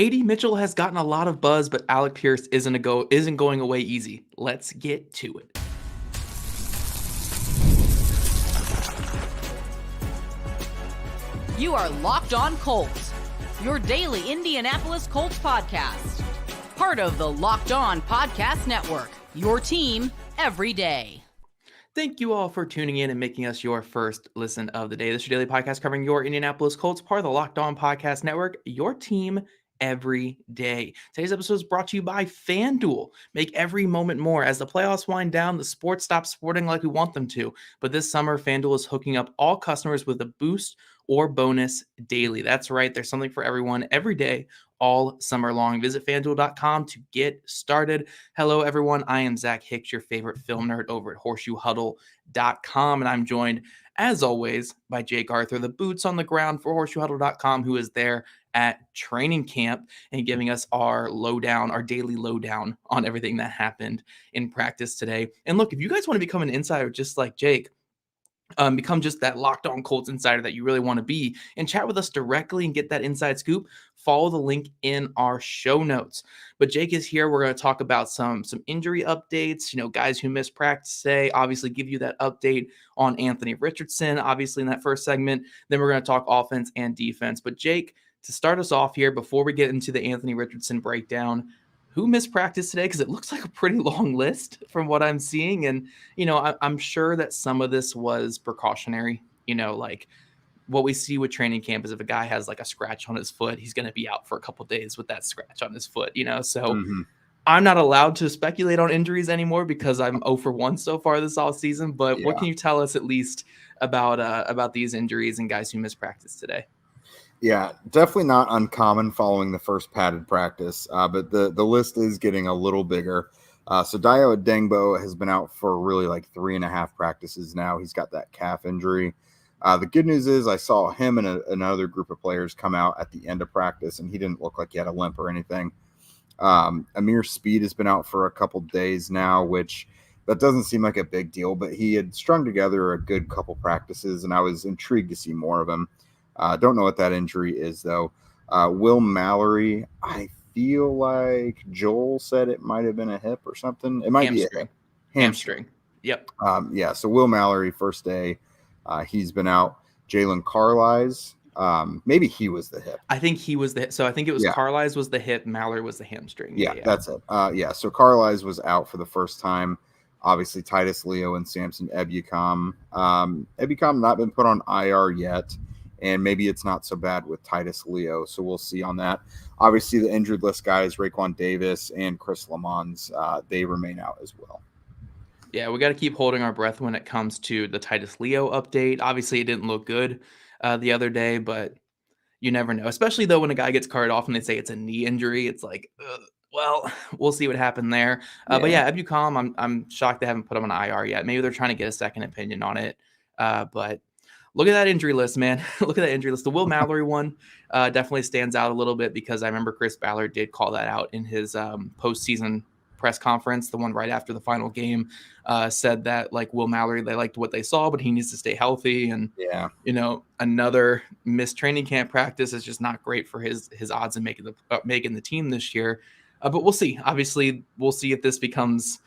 AD Mitchell has gotten a lot of buzz, but Alec Pierce isn't going away easy. Let's get to it. You are Locked On Colts, your daily Indianapolis Colts podcast. Part of the Locked On Podcast Network, your team every day. Thank you all for tuning in and making us your first listen of the day. This is your daily podcast covering your Indianapolis Colts, part of the Locked On Podcast Network, your team every day. Today's episode is brought to you by FanDuel. Make every moment more. As the playoffs wind down, the sports stop sporting like we want them to. But this summer, FanDuel is hooking up all customers with a boost or bonus daily. That's right. There's something for everyone every day, all summer long. Visit FanDuel.com to get started. Hello, everyone. I am Zach Hicks, your favorite film nerd over at HorseshoeHuddle.com. And I'm joined, as always, by Jake Arthur, the boots on the ground for HorseshoeHuddle.com, who is there at training camp and giving us our daily lowdown on everything that happened in practice today. And look, if you guys want to become an insider just like Jake, become just that Locked On Colts insider that you really want to be and chat with us directly and get that inside scoop, follow the link in our show notes. But Jake is here. We're going to talk about some injury updates, guys who missed practice today, obviously give you that update on Anthony Richardson, obviously in that first segment. Then we're going to talk offense and defense. But Jake, to start us off here, before we get into the Anthony Richardson breakdown, who missed practice today? Because it looks like a pretty long list from what I'm seeing. And, I'm sure that some of this was precautionary, like what we see with training camp is if a guy has like a scratch on his foot, he's going to be out for a couple days with that scratch on his foot, so I'm not allowed to speculate on injuries anymore because I'm 0 for 1 so far this all season. But What can you tell us at least about these injuries and guys who missed practice today? Yeah, definitely not uncommon following the first padded practice, but the list is getting a little bigger. So Dayo Adengbo has been out for really like 3.5 practices now. He's got that calf injury. The good news is I saw him and another group of players come out at the end of practice, and he didn't look like he had a limp or anything. Amir Speed has been out for a couple days now, which that doesn't seem like a big deal, but he had strung together a good couple practices, and I was intrigued to see more of him. Don't know what that injury is, though. Will Mallory, I feel like Joel said it might have been a hip or something. It might be a hamstring. Yep. So Will Mallory, first day, he's been out. Jalen Carlies, maybe he was the hip. I think he was the hip. So I think it was Carlies was the hip, Mallory was the hamstring. Yeah. That's it. So Carlies was out for the first time. Obviously, Titus Leo and Samson Ebukam. Ebukam not been put on IR yet. And maybe it's not so bad with Titus Leo, so we'll see on that. Obviously, the injured list guys, Raekwon Davis and Chris Lamons, they remain out as well. Yeah, we got to keep holding our breath when it comes to the Titus Leo update. Obviously, it didn't look good the other day, but you never know. Especially, though, when a guy gets carted off and they say it's a knee injury, it's like, well, we'll see what happened there. But yeah, Ebukam, I'm shocked they haven't put him on IR yet. Maybe they're trying to get a second opinion on it, but look at that injury list, man. Look at that injury list. The Will Mallory one definitely stands out a little bit because I remember Chris Ballard did call that out in his postseason press conference, the one right after the final game, said that like Will Mallory, they liked what they saw, but he needs to stay healthy. And, another missed training camp practice is just not great for his odds of making the team this year. But we'll see. Obviously, we'll see if this becomes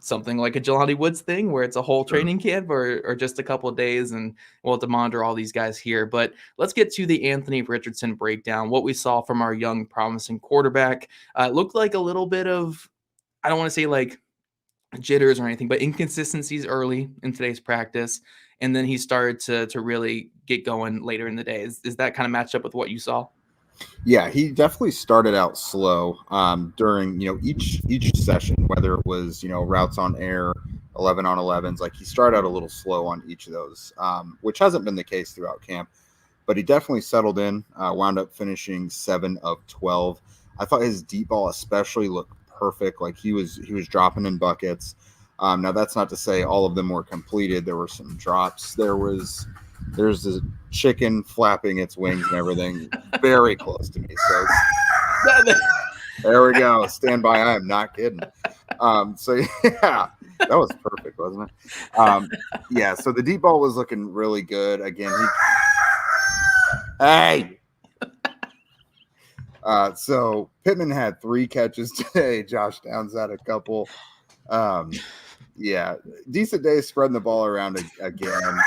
something like a Jelani Woods thing where it's a whole training camp or just a couple of days, and we'll have to monitor all these guys here. But let's get to the Anthony Richardson breakdown. What we saw from our young promising quarterback looked like a little bit of, I don't want to say like jitters or anything, but inconsistencies early in today's practice. And then he started to really get going later in the day. Is that kind of matched up with what you saw? Yeah, he definitely started out slow during, each session, whether it was, routes on air, 11 on 11s. Like he started out a little slow on each of those, which hasn't been the case throughout camp. But he definitely settled in, wound up finishing 7 of 12. I thought his deep ball especially looked perfect. Like he was dropping in buckets. Now, that's not to say all of them were completed. There were some drops. There's the chicken flapping its wings and everything very close to me. So there we go. Stand by. I am not kidding. So yeah, that was perfect, wasn't it? So the deep ball was looking really good. Again, So Pittman had 3 catches today. Josh Downs had a couple. Yeah, decent day spreading the ball around again.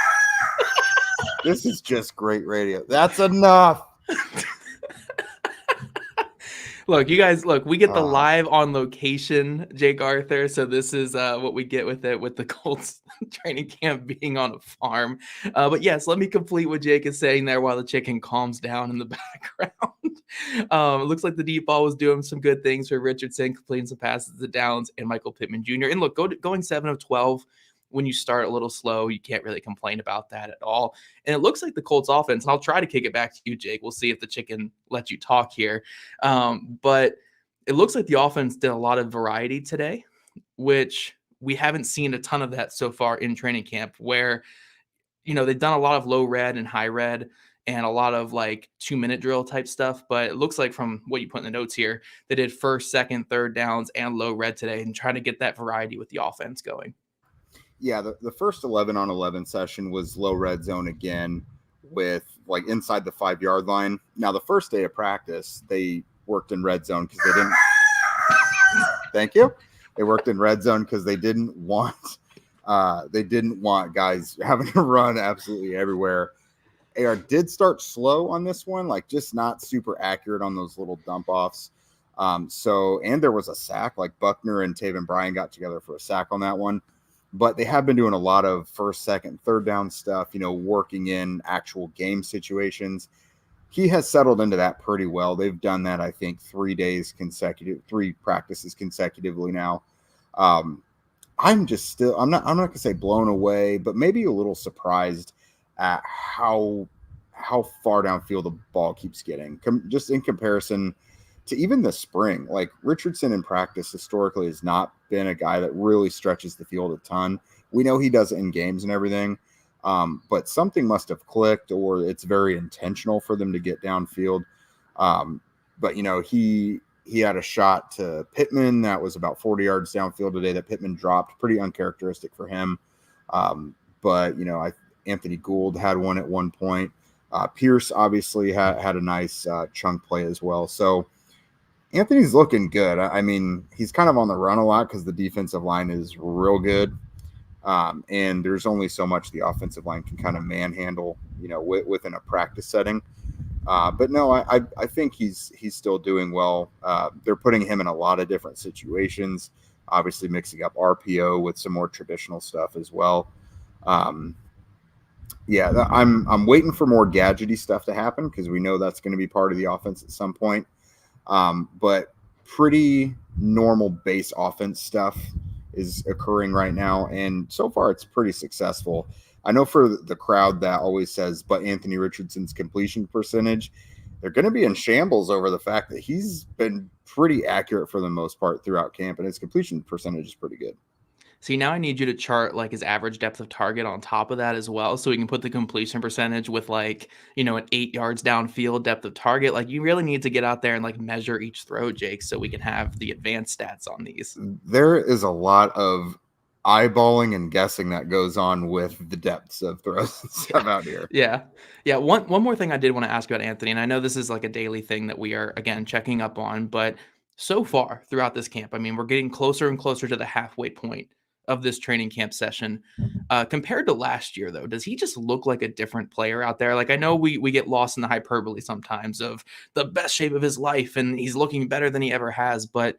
This is just great radio. That's enough. Look, you guys, we get the live on location, Jake Arthur. So this is what we get with it, with the Colts training camp being on a farm. But yes, let me complete what Jake is saying there while the chicken calms down in the background. It looks like the deep ball was doing some good things for Richardson, completing some passes to Downs and Michael Pittman Jr. And look, going 7 of 12 when you start a little slow, you can't really complain about that at all. And it looks like the Colts offense, and I'll try to kick it back to you, Jake. We'll see if the chicken lets you talk here. But it looks like the offense did a lot of variety today, which we haven't seen a ton of that so far in training camp, where, they've done a lot of low red and high red and a lot of 2-minute drill type stuff. But it looks like from what you put in the notes here, they did first, second, third downs and low red today and trying to get that variety with the offense going. Yeah, the first 11 on 11 session was low red zone again with inside the 5-yard line. Now, the first day of practice, they worked in red zone because they didn't. Thank you. They worked in red zone because they didn't want guys having to run absolutely everywhere. AR did start slow on this one, just not super accurate on those little dump offs. And there was a sack, Buckner and Taven Bryan got together for a sack on that one. But they have been doing a lot of first, second, third down stuff, working in actual game situations. He has settled into that pretty well. They've done that, I think, 3 practices consecutively now. I'm not going to say blown away, but maybe a little surprised at how far downfield the ball keeps getting, just in comparison to even the spring. Richardson in practice historically has not been a guy that really stretches the field a ton. We know he does it in games and everything, but something must have clicked, or it's very intentional for them to get downfield. But he had a shot to Pittman that was about 40 yards downfield today that Pittman dropped, pretty uncharacteristic for him. But Anthony Gould had one at one point. Pierce obviously had a nice chunk play as well. So Anthony's looking good. I mean, he's kind of on the run a lot because the defensive line is real good. And there's only so much the offensive line can kind of manhandle, within a practice setting. But no, I think he's still doing well. They're putting him in a lot of different situations, obviously mixing up RPO with some more traditional stuff as well. I'm waiting for more gadgety stuff to happen because we know that's going to be part of the offense at some point. But pretty normal base offense stuff is occurring right now. And so far it's pretty successful. I know for the crowd that always says, but Anthony Richardson's completion percentage, they're going to be in shambles over the fact that he's been pretty accurate for the most part throughout camp, and his completion percentage is pretty good. See, now I need you to chart his average depth of target on top of that as well, so we can put the completion percentage with an 8 yards downfield depth of target. You really need to get out there and measure each throw, Jake, so we can have the advanced stats on these. There is a lot of eyeballing and guessing that goes on with the depths of throws and stuff out here. Yeah. One more thing I did want to ask about Anthony, and I know this is a daily thing that we are again checking up on, but so far throughout this camp, I mean, we're getting closer and closer to the halfway point of this training camp session. Compared to last year, though, does he just look like a different player out there? I know we get lost in the hyperbole sometimes of the best shape of his life and he's looking better than he ever has. But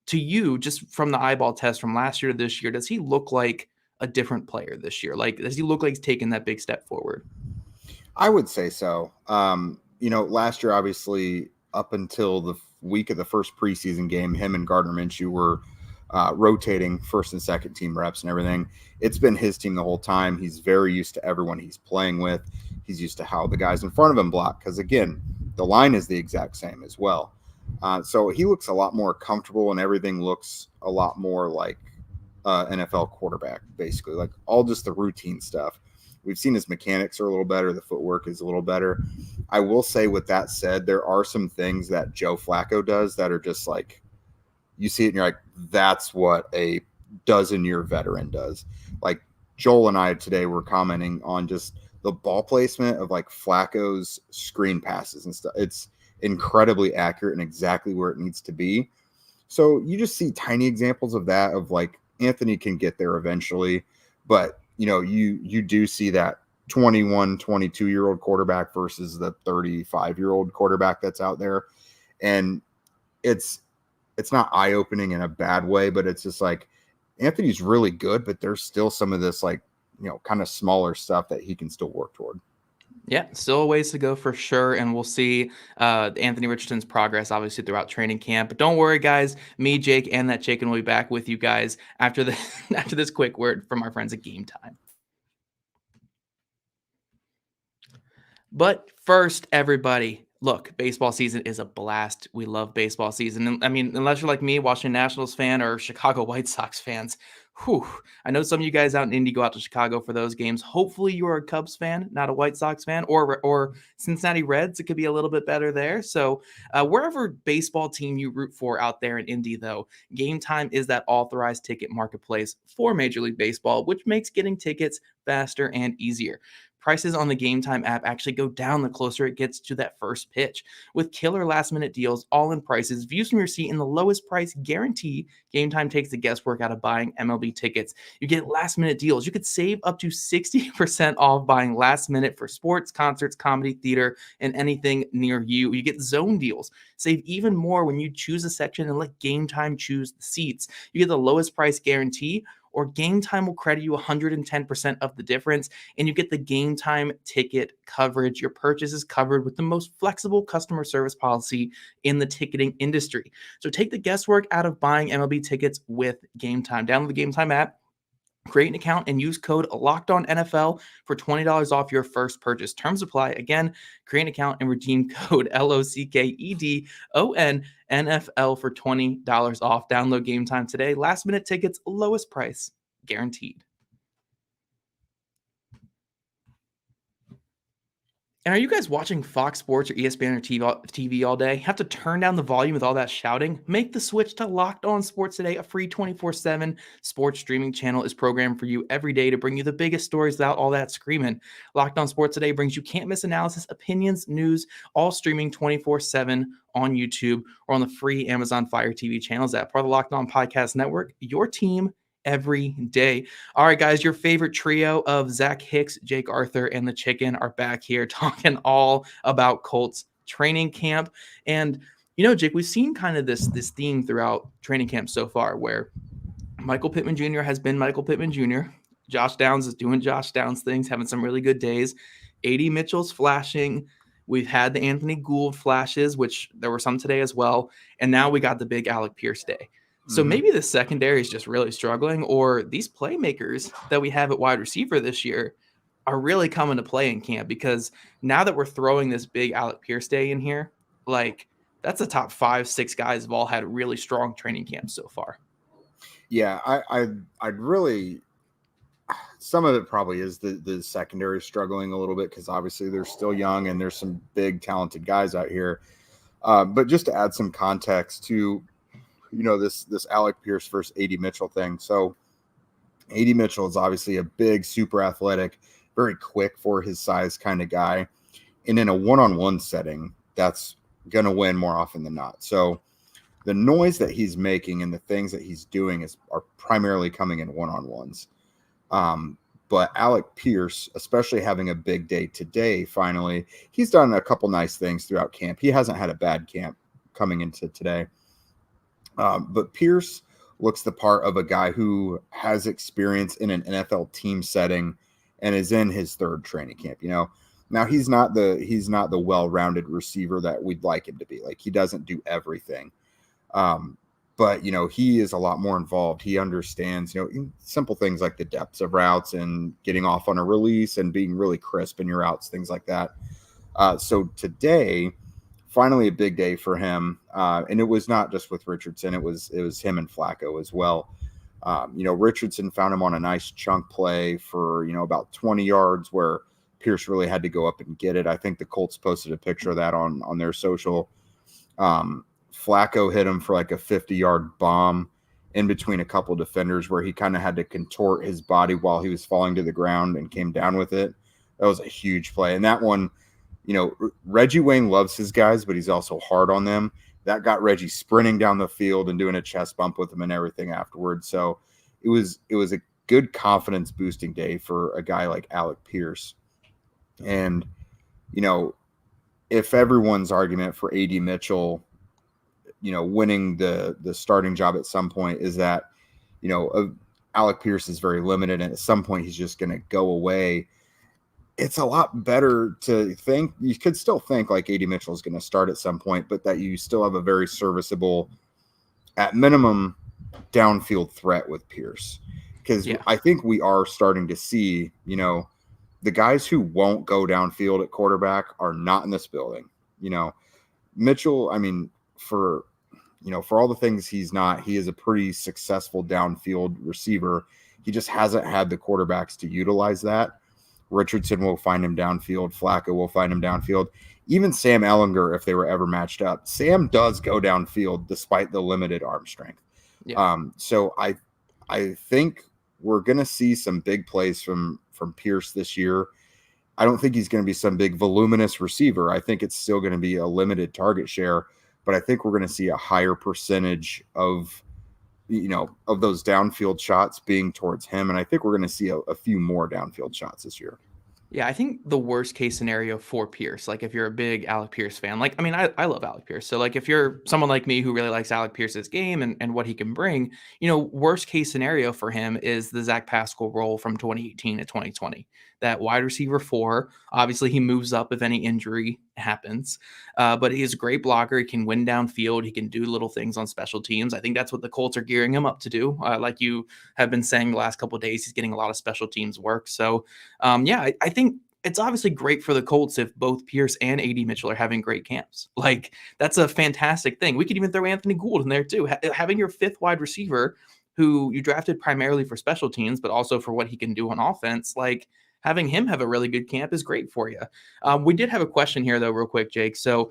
to you, just from the eyeball test from last year to this year, does he look like a different player this year? Does he look like he's taken that big step forward? I would say so. Last year, obviously, up until the week of the first preseason game, him and Gardner Minshew were rotating first and second team reps and everything. It's been his team the whole time. He's very used to everyone he's playing with. He's used to how the guys in front of him block because, again, the line is the exact same as well. So he looks a lot more comfortable and everything looks a lot more like NFL quarterback, basically, all just the routine stuff. We've seen his mechanics are a little better. The footwork is a little better. I will say, with that said, there are some things that Joe Flacco does that are just you see it and you're like, that's what a dozen-year veteran does. Joel and I today were commenting on just the ball placement of Flacco's screen passes and stuff. It's incredibly accurate and exactly where it needs to be. So you just see tiny examples of that, of like Anthony can get there eventually, but you do see that 21, 22-year-old quarterback versus the 35-year-old quarterback that's out there. And it's not eye-opening in a bad way, but it's just like Anthony's really good, but there's still some of this like, kind of smaller stuff that he can still work toward. Yeah, still a ways to go for sure, and we'll see Anthony Richardson's progress obviously throughout training camp. But don't worry, guys. Me, Jake, and that chicken will be back with you guys after this quick word from our friends at Gametime. But first, everybody, look, baseball season is a blast. We love baseball season. And I mean, unless you're like me, Washington Nationals fan or Chicago White Sox fans, I know some of you guys out in Indy go out to Chicago for those games. Hopefully you are a Cubs fan, not a White Sox fan, or Cincinnati Reds. It could be a little bit better there. So wherever baseball team you root for out there in Indy, though, Gametime is that authorized ticket marketplace for Major League Baseball, which makes getting tickets faster and easier. Prices on the Gametime app actually go down the closer it gets to that first pitch. With killer last-minute deals, all-in prices, views from your seat, and the lowest price guarantee, Gametime takes the guesswork out of buying MLB tickets. You get last-minute deals. You could save up to 60% off buying last-minute for sports, concerts, comedy, theater, and anything near you. You get zone deals. Save even more when you choose a section and let Gametime choose the seats. You get the lowest price guarantee, or Gametime will credit you 110% of the difference, and you get the Gametime ticket coverage. Your purchase is covered with the most flexible customer service policy in the ticketing industry. So take the guesswork out of buying MLB tickets with Gametime. Download the Gametime app, create an account, and use code LOCKEDONNFL for $20 off your first purchase. Terms apply. Again, create an account and redeem code LOCKEDONNFL for $20 off. Download Gametime today. Last minute tickets, lowest price, guaranteed. And are you guys watching Fox Sports or ESPN or TV all day? Have to turn down the volume with all that shouting? Make the switch to Locked On Sports Today, a free 24/7 sports streaming channel is programmed for you every day to bring you the biggest stories without all that screaming. Locked On Sports Today brings you can't-miss analysis, opinions, news, all streaming 24/7 on YouTube or on the free Amazon Fire TV channels app. Part of the Locked On Podcast Network, your team every day. All right, guys, your favorite trio of Zach Hicks, Jake Arthur, and the Chicken are back here talking all about Colts training camp. And, Jake, we've seen kind of this theme throughout training camp so far where Michael Pittman Jr. has been Michael Pittman Jr. Josh Downs is doing Josh Downs things, having some really good days. A.D. Mitchell's flashing. We've had the Anthony Gould flashes, which there were some today as well. And now we got the big Alec Pierce day. So maybe the secondary is just really struggling, or these playmakers that we have at wide receiver this year are really coming to play in camp, because now that we're throwing this big Alec Pierce day in here, like that's the top 5-6 guys have all had really strong training camps so far. Yeah, I'd really, some of it probably is the secondary struggling a little bit because obviously they're still young and there's some big talented guys out here. But just to add some context to this Alec Pierce versus A.D. Mitchell thing. So A.D. Mitchell is obviously a big, super athletic, very quick for his size kind of guy. And in a one-on-one setting, that's going to win more often than not. So the noise that he's making and the things that he's doing are primarily coming in one-on-ones. But Alec Pierce, especially having a big day today, finally, he's done a couple nice things throughout camp. He hasn't had a bad camp coming into today. But Pierce looks the part of a guy who has experience in an NFL team setting and is in his third training camp. Now he's not the well-rounded receiver that we'd like him to be. Like, he doesn't do everything. But he is a lot more involved. He understands, simple things like the depths of routes and getting off on a release and being really crisp in your routes, things like that. So today, finally a big day for him. And it was not just with Richardson. It was him and Flacco as well. Richardson found him on a nice chunk play for, about 20 yards where Pierce really had to go up and get it. I think the Colts posted a picture of that on their social. Flacco hit him for like a 50-yard bomb in between a couple defenders where he kind of had to contort his body while he was falling to the ground and came down with it. That was a huge play. And that one, Reggie Wayne loves his guys, but he's also hard on them. That got Reggie sprinting down the field and doing a chest bump with him and everything afterwards. So it was a good confidence boosting day for a guy like Alec Pierce. And, if everyone's argument for AD Mitchell, winning the starting job at some point is that, Alec Pierce is very limited and at some point he's just going to go away. It's a lot better to think. You could still think like AD Mitchell is going to start at some point, but that you still have a very serviceable, at minimum, downfield threat with Pierce. Because I think we are starting to see, the guys who won't go downfield at quarterback are not in this building. Mitchell, I mean, for all the things he's not, he is a pretty successful downfield receiver. He just hasn't had the quarterbacks to utilize that. Richardson will find him downfield. Flacco will find him downfield. Even Sam Ehlinger, if they were ever matched up, Sam does go downfield despite the limited arm strength. Yeah. So I think we're going to see some big plays from Pierce this year. I don't think he's going to be some big voluminous receiver. I think it's still going to be a limited target share, but I think we're going to see a higher percentage of those downfield shots being towards him. And I think we're going to see a few more downfield shots this year. Yeah, I think the worst case scenario for Pierce, like if you're a big Alec Pierce fan, like, I mean, I love Alec Pierce. So like if you're someone like me who really likes Alec Pierce's game and what he can bring, worst case scenario for him is the Zach Pascal role from 2018 to 2020. That wide receiver 4, obviously he moves up if any injury happens, but he's a great blocker. He can win downfield. He can do little things on special teams. I think that's what the Colts are gearing him up to do. Like you have been saying the last couple of days, he's getting a lot of special teams work. So I think it's obviously great for the Colts if both Pierce and AD Mitchell are having great camps. Like that's a fantastic thing. We could even throw Anthony Gould in there too. Having your 5th wide receiver who you drafted primarily for special teams, but also for what he can do on offense, like having him have a really good camp is great for you. We did have a question here though, real quick, Jake. So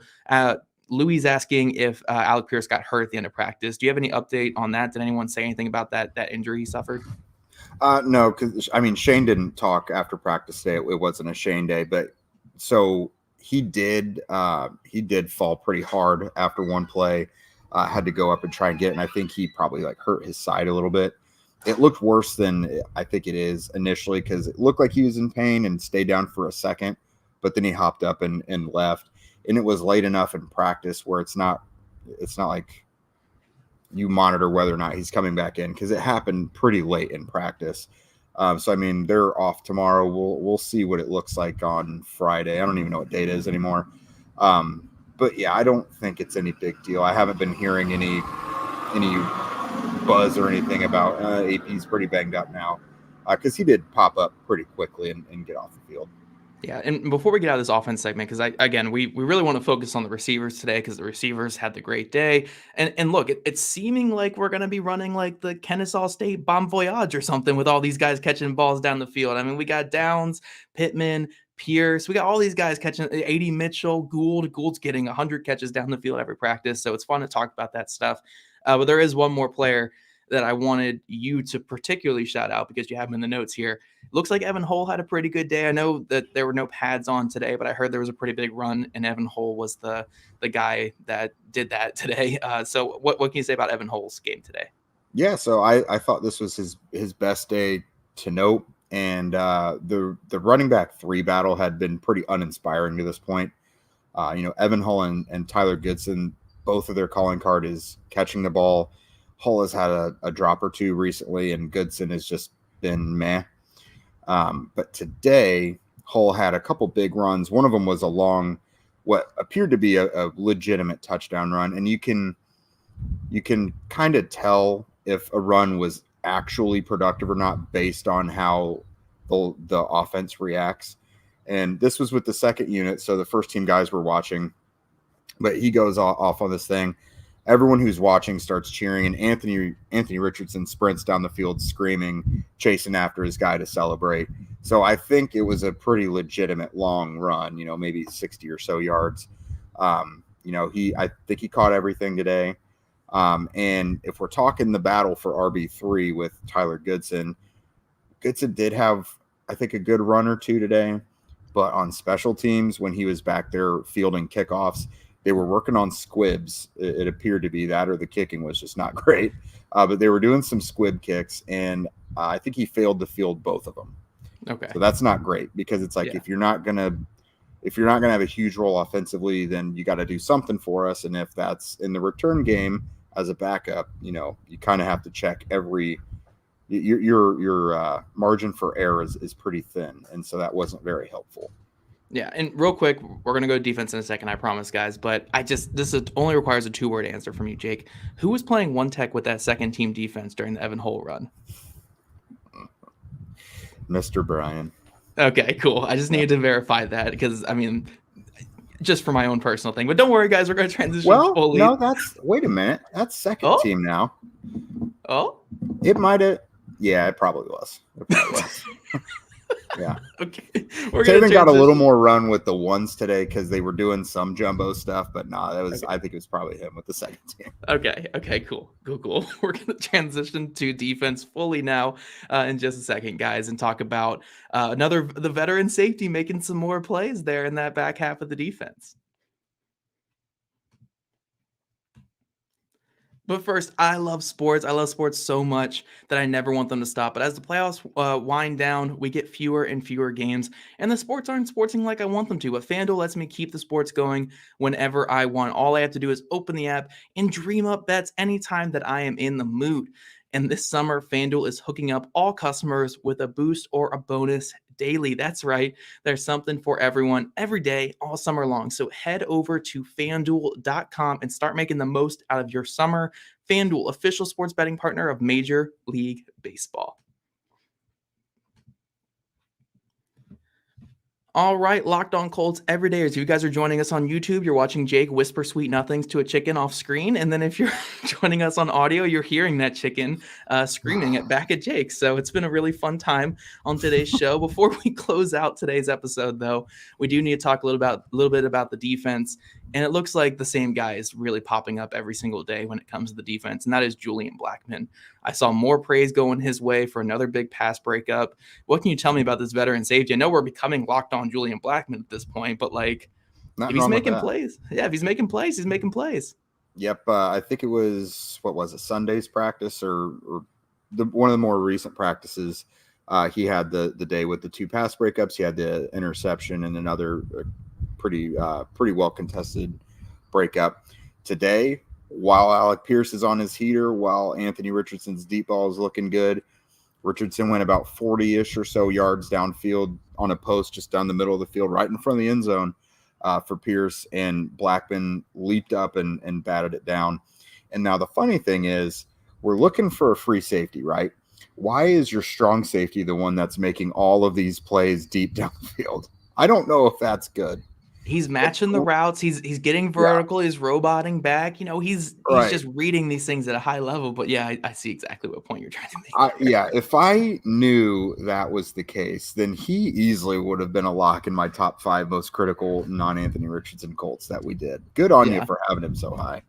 Louis asking if Alec Pierce got hurt at the end of practice. Do you have any update on that? Did anyone say anything about that injury he suffered? No, because Shane didn't talk after practice today. It wasn't a Shane day, but so he did fall pretty hard after one play. Had to go up and try and get it, and I think he probably hurt his side a little bit. It looked worse than I think it is initially because it looked like he was in pain and stayed down for a second, but then he hopped up and left. And it was late enough in practice where it's not like you monitor whether or not he's coming back in because it happened pretty late in practice. So, I mean, they're off tomorrow. We'll see what it looks like on Friday. I don't even know what date it is anymore. But, yeah, I don't think it's any big deal. I haven't been hearing any buzz or anything about AP's pretty banged up now because he did pop up pretty quickly and get off the field. Yeah, and before we get out of this offense segment, because we really want to focus on the receivers today because the receivers had the great day. And look, it's seeming like we're going to be running like the Kennesaw State Bon Voyage or something with all these guys catching balls down the field. I mean, we got Downs, Pittman, Pierce. We got all these guys catching, AD Mitchell, Gould's getting 100 catches down the field every practice. So it's fun to talk about that stuff. But there is one more player that I wanted you to particularly shout out because you have him in the notes here. Looks like Evan Hull had a pretty good day. I know that there were no pads on today, but I heard there was a pretty big run, and Evan Hull was the guy that did that today. So what can you say about Evan Hull's game today? Yeah, so I thought this was his best day to note, and the running back 3 battle had been pretty uninspiring to this point. Evan Hull and Tyler Goodson, both of their calling card is catching the ball. Hull has had a drop or 2 recently, and Goodson has just been meh. But today, Hull had a couple big runs. One of them was a long, what appeared to be a legitimate touchdown run, and you can kind of tell if a run was actually productive or not based on how the offense reacts. And this was with the second unit, so the first team guys were watching, but he goes off on this thing. Everyone who's watching starts cheering, and Anthony Richardson sprints down the field screaming, chasing after his guy to celebrate. So I think it was a pretty legitimate long run, maybe 60 or so yards. I think he caught everything today. And if we're talking the battle for RB3 with Tyler Goodson did have, I think, a good run or 2 today. But on special teams, when he was back there fielding kickoffs, they were working on squibs. It appeared to be that, or the kicking was just not great. But they were doing some squib kicks, and I think he failed to field both of them. Okay. So that's not great, because it's like, if you're not gonna have a huge role offensively, then you got to do something for us. And if that's in the return game as a backup, you kind of have to check your margin for error is pretty thin, and so that wasn't very helpful. Yeah, and real quick, we're gonna go defense in a second, I promise, guys. But only requires a 2-word answer from you, Jake. Who was playing one tech with that second team defense during the Evan Hull run? Mr. Bryan. Okay, cool. I just needed to verify that, because just for my own personal thing. But don't worry, guys, we're gonna transition fully. No, wait a minute. That's second team now. Oh, it might have. Yeah, it probably was. Yeah. Okay. Taven got a little more run with the ones today because they were doing some jumbo stuff, but that was. Okay. I think it was probably him with the second team. Okay. Cool. We're gonna transition to defense fully now in just a second, guys, and talk about the veteran safety making some more plays there in that back half of the defense. But first, I love sports. I love sports so much that I never want them to stop. But as the playoffs wind down, we get fewer and fewer games, and the sports aren't sporting like I want them to. But FanDuel lets me keep the sports going whenever I want. All I have to do is open the app and dream up bets anytime that I am in the mood. And this summer, FanDuel is hooking up all customers with a boost or a bonus daily. That's right. There's something for everyone every day, all summer long. So head over to FanDuel.com and start making the most out of your summer. FanDuel, official sports betting partner of Major League Baseball. All right, Locked On Colts every day. As you guys are joining us on YouTube, you're watching Jake whisper sweet nothings to a chicken off screen. And then if you're joining us on audio, you're hearing that chicken screaming back at Jake. So it's been a really fun time on today's show. Before we close out today's episode, though, we do need to talk a little bit about the defense. And it looks like the same guy is really popping up every single day when it comes to the defense, and that is Julian Blackmon. I saw more praise going his way for another big pass breakup. What can you tell me about this veteran safety? I know we're becoming Locked On Julian Blackmon at this point, but if he's making plays, he's making plays. Yep, I think it was Sunday's practice or one of the more recent practices. He had the day with the 2 pass breakups. He had the interception and another pretty well contested breakup today. While Alec Pierce is on his heater, while Anthony Richardson's deep ball is looking good, Richardson went about 40-ish or so yards downfield on a post just down the middle of the field, right in front of the end zone for Pierce, and Blackmon leaped up and batted it down. And now the funny thing is, we're looking for a free safety, right? Why is your strong safety the one that's making all of these plays deep downfield? I don't know if that's good. He's matching the routes. He's getting vertical. Yeah. He's roboting back. He's just reading these things at a high level. But yeah, I see exactly what point you're trying to make. If I knew that was the case, then he easily would have been a lock in my top 5 most critical non-Anthony Richardson Colts that we did. Good on you for having him so high.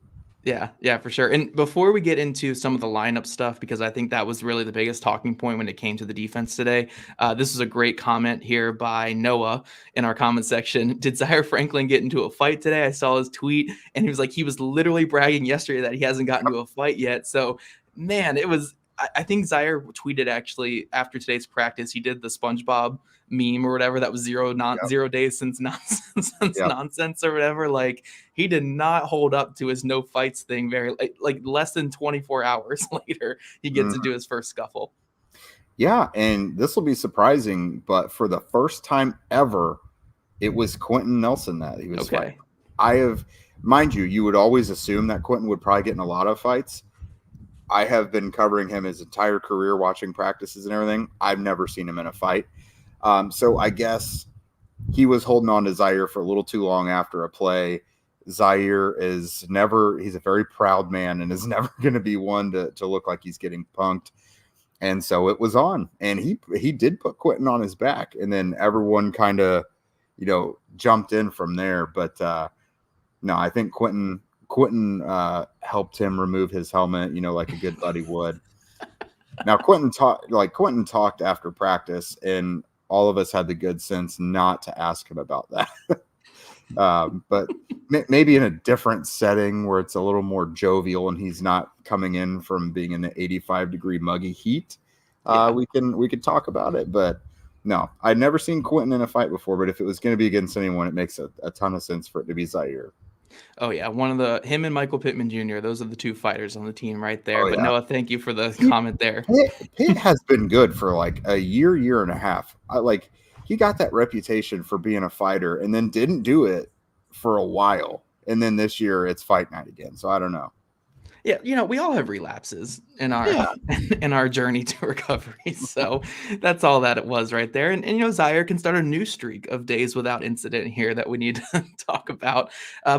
Yeah, for sure. And before we get into some of the lineup stuff, because I think that was really the biggest talking point when it came to the defense today, this is a great comment here by Noah in our comment section. Did Zaire Franklin get into a fight today? I saw his tweet, and he was literally bragging yesterday that he hasn't gotten into a fight yet. So, man, I think Zaire tweeted actually after today's practice, he did the SpongeBob meme or whatever that was 0 days since nonsense nonsense or whatever. He did not hold up to his no fights thing very less than 24 hours later he gets into his first scuffle. Yeah, and this will be surprising, but for the first time ever, it was Quentin Nelson that he was fighting. Mind you, you would always assume that Quentin would probably get in a lot of fights. I have been covering him his entire career, watching practices and everything. I've never seen him in a fight. So I guess he was holding on to Zaire for a little too long after a play. Zaire he's a very proud man and is never going to be one to look like he's getting punked. And so it was on, and he did put Quentin on his back, and then everyone kind of, jumped in from there. But no, I think Quentin helped him remove his helmet, like a good buddy would. Now Quentin talked after practice, and all of us had the good sense not to ask him about that. But maybe in a different setting where it's a little more jovial and he's not coming in from being in the 85-degree muggy heat, we can talk about it. But no, I'd never seen Quentin in a fight before, but if it was going to be against anyone, it makes a ton of sense for it to be Zaire. Oh yeah, him and Michael Pittman Jr. Those are the two fighters on the team right there. Oh, but yeah. Noah, thank you for the comment there. Pitt has been good for like a year and a half. He got that reputation for being a fighter and then didn't do it for a while. And then this year it's fight night again. So I don't know. Yeah, we all have relapses in our journey to recovery. So that's all that it was right there. And Zaire can start a new streak of days without incident here that we need to talk about.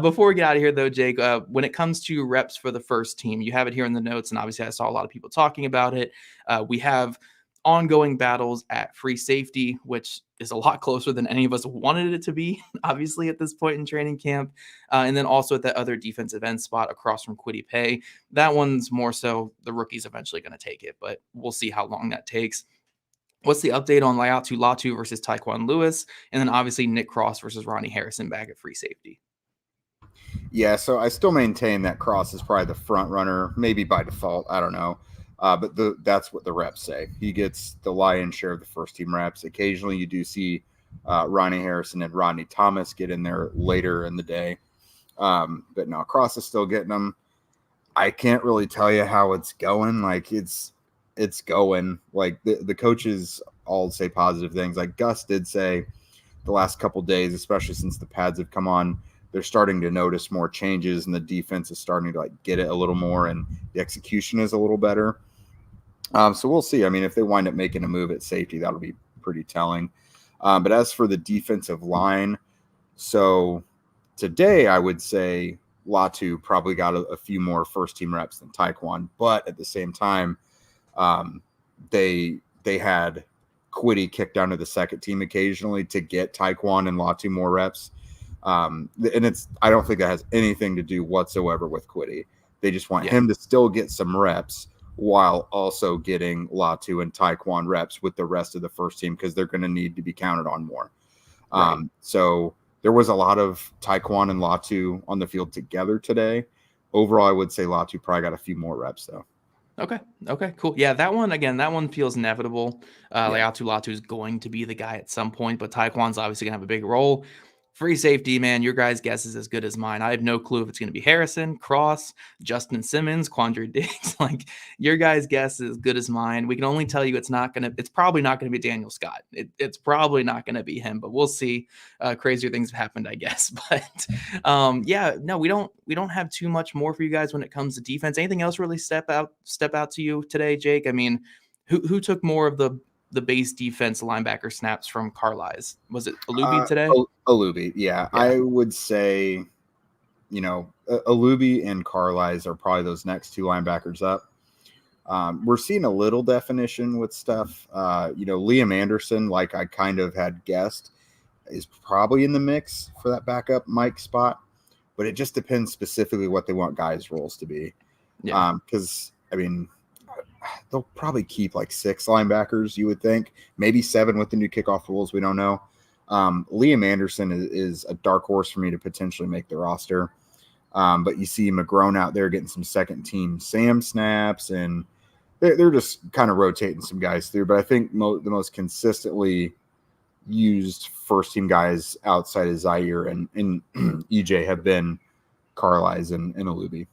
Before we get out of here, though, Jake, when it comes to reps for the first team, you have it here in the notes, and obviously I saw a lot of people talking about it. We have ongoing battles at free safety, which is a lot closer than any of us wanted it to be, obviously, at this point in training camp. And then also at that other defensive end spot across from Kwity Paye. That one's more so the rookie's eventually going to take it, but we'll see how long that takes. What's the update on Laiatu versus Taekwon Lewis? And then obviously Nick Cross versus Ronnie Harrison back at free safety. Yeah, so I still maintain that Cross is probably the front runner, maybe by default. I don't know. But that's what the reps say. He gets the lion's share of the first team reps. Occasionally you do see Ronnie Harrison and Rodney Thomas get in there later in the day. But no, Cross is still getting them. I can't really tell you how it's going. Like it's going. Like the coaches all say positive things. Like Gus did say the last couple days, especially since the pads have come on, they're starting to notice more changes and the defense is starting to get it a little more and the execution is a little better. So we'll see. I mean, if they wind up making a move at safety, that'll be pretty telling. But as for the defensive line, so today I would say Latu probably got a few more first-team reps than Taekwon. But at the same time, they had Kwity kick down to the second team occasionally to get Taekwon and Latu more reps. And I don't think that has anything to do whatsoever with Kwity. They just want him to still get some reps while also getting Latu and Taekwon reps with the rest of the first team because they're going to need to be counted on more. Right. So there was a lot of Taekwon and Latu on the field together today. Overall, I would say Latu probably got a few more reps, though. Okay, cool. Yeah, that one feels inevitable. Latu is going to be the guy at some point, but Taekwon's obviously going to have a big role. Free safety, man, your guys' guess is as good as mine. I have no clue if it's going to be Harrison, Cross, Justin Simmons, Quandre Diggs. Like, your guys' guess is as good as mine. We can only tell you it's probably not going to be Daniel Scott. It's probably not going to be him, but we'll see. Crazier things have happened, I guess. But we don't have too much more for you guys when it comes to defense. Anything else really step out to you today, Jake? I mean, who took more of the base defense linebacker snaps from Carlisle? Was it Alubi today? Alubi, yeah. I would say, Alubi and Carlisle are probably those next two linebackers up. We're seeing a little definition with stuff. Liam Anderson, like I kind of had guessed, is probably in the mix for that backup Mike spot, but it just depends specifically what they want guys' roles to be. Yeah. Because, they'll probably keep like 6 linebackers, you would think. Maybe 7 with the new kickoff rules. We don't know. Liam Anderson is a dark horse for me to potentially make the roster. But you see McGrone out there getting some second-team Sam snaps, and they're just kind of rotating some guys through. But I think the most consistently used first-team guys outside of Zaire and EJ have been Carlisle and Alubi.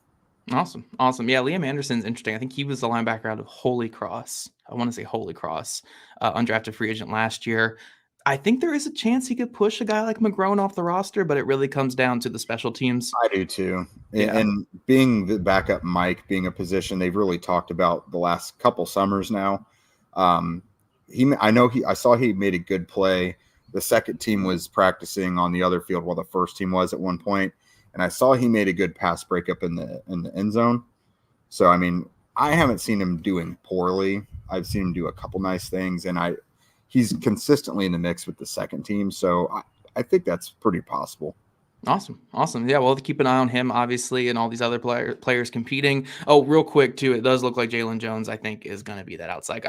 Awesome. Yeah, Liam Anderson's interesting. I think he was the linebacker out of Holy Cross. I want to say Holy Cross, undrafted free agent last year. I think there is a chance he could push a guy like McGrone off the roster, but it really comes down to the special teams. I do too. Yeah. And being the backup Mike, being a position they've really talked about the last couple summers now. I saw he made a good play. The second team was practicing on the other field while the first team was at one point. And I saw he made a good pass breakup in the end zone. So, I haven't seen him doing poorly. I've seen him do a couple nice things, and he's consistently in the mix with the second team. So I think that's pretty possible. Awesome. Yeah, we'll have to keep an eye on him, obviously, and all these other players competing. Oh, real quick, too, it does look like Jalen Jones, I think, is going to be that outside.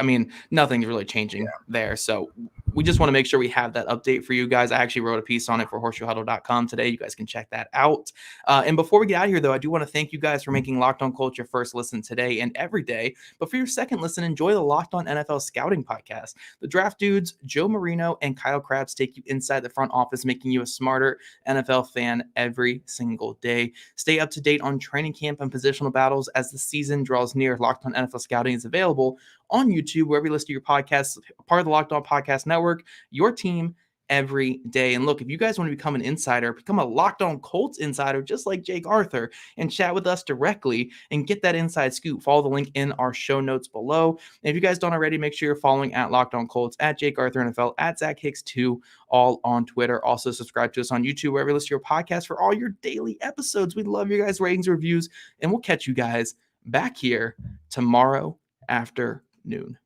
Nothing's really changing there. So we just want to make sure we have that update for you guys. I actually wrote a piece on it for horseshoehuddle.com today. You guys can check that out. And before we get out of here, though, I do want to thank you guys for making Locked On Colts your first listen today and every day. But for your second listen, enjoy the Locked On NFL Scouting podcast. The draft dudes, Joe Marino and Kyle Krabs, take you inside the front office, making you a smarter NFL fan every single day. Stay up to date on training camp and positional battles as the season draws near. Locked On NFL Scouting is available on YouTube, wherever you listen to your podcasts, part of the Locked On Podcast Network, your team every day. And look, if you guys want to become an insider, become a Locked On Colts insider, just like Jake Arthur, and chat with us directly and get that inside scoop. Follow the link in our show notes below. And if you guys don't already, make sure you're following at Locked On Colts, at Jake Arthur NFL, at Zach Hicks 2, all on Twitter. Also subscribe to us on YouTube, wherever you listen to your podcast for all your daily episodes. We love your guys' ratings, reviews, and we'll catch you guys back here tomorrow afternoon.